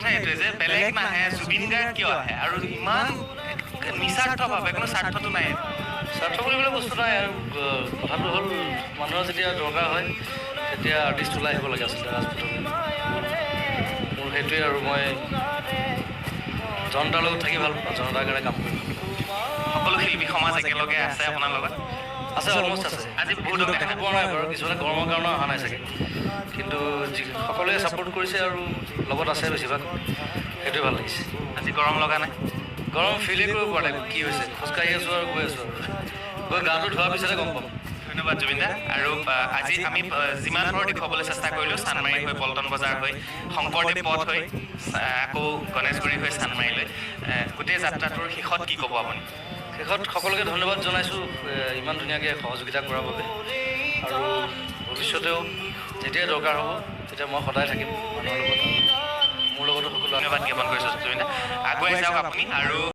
কথা এইটোৱে যে বেলেগ নাহে, জুবিন গাৰ্গ কিয় আহে আৰু ইমান নিস্বাৰ্থভাৱে, কোনো স্বাৰ্থটো নাই। স্বাৰ্থ বুলিবলৈ বস্তু নাই আৰু কথাটো হ'ল মানুহৰ যেতিয়া দৰকাৰ হয় তেতিয়া আৰ্টিষ্ট ওলাই আহিব লাগে আচলতে ৰাজপথলৈ। মোৰ সেইটোৱে আৰু মই জনতাৰ লগত থাকি ভাল পাওঁ, জনতাৰ কাৰণে কাম কৰি সকলো শিল্পী সমাজ একেলগে আছে আপোনাৰ লগত? আছে, অলমষ্ট আছে। আজি বহুত দেখা পোৱা নাই বাৰু, কিছুমানে গৰমৰ কাৰণেও অহা নাই চাগে, কিন্তু সকলোৱে ছাপোৰ্ট কৰিছে আৰু লগত আছে বেছিভাগ, সেইটোৱে ভাল লাগিছে। আজি গৰম লগা নাই? গৰম ফিলেই কৰিব পৰা নাই কি হৈছে, খোজকাঢ়ি আছোঁ আৰু গৈ আছোঁ আৰু গৈ গাটো ধোৱাৰ পিছতে গম পাম। ধন্যবাদ জুবিন দা। আৰু আজি আমি যিমান পাৰোঁ দেখুৱাবলৈ চেষ্টা কৰিলোঁ, চানমাৰী হৈ পল্টন বজাৰ হৈ শংকৰদেৱ পথ হৈ আকৌ গণেশগুৰি হৈ চানমাৰীলৈ, গোটেই যাত্ৰাটোৰ শেষত কি ক'ব আপুনি? শেষত সকলোকে ধন্যবাদ জনাইছোঁ ইমান ধুনীয়াকৈ সহযোগিতা কৰাৰ বাবে, আৰু ভৱিষ্যতেও যেতিয়াই দৰকাৰ হ'ব তেতিয়া মই সদায় থাকিম মানুহৰ লগত, মোৰ লগতো সকলো। ধন্যবাদ জ্ঞাপন কৰিছোঁ জুবিন দা। আগুৱাই যাওক আপুনি আৰু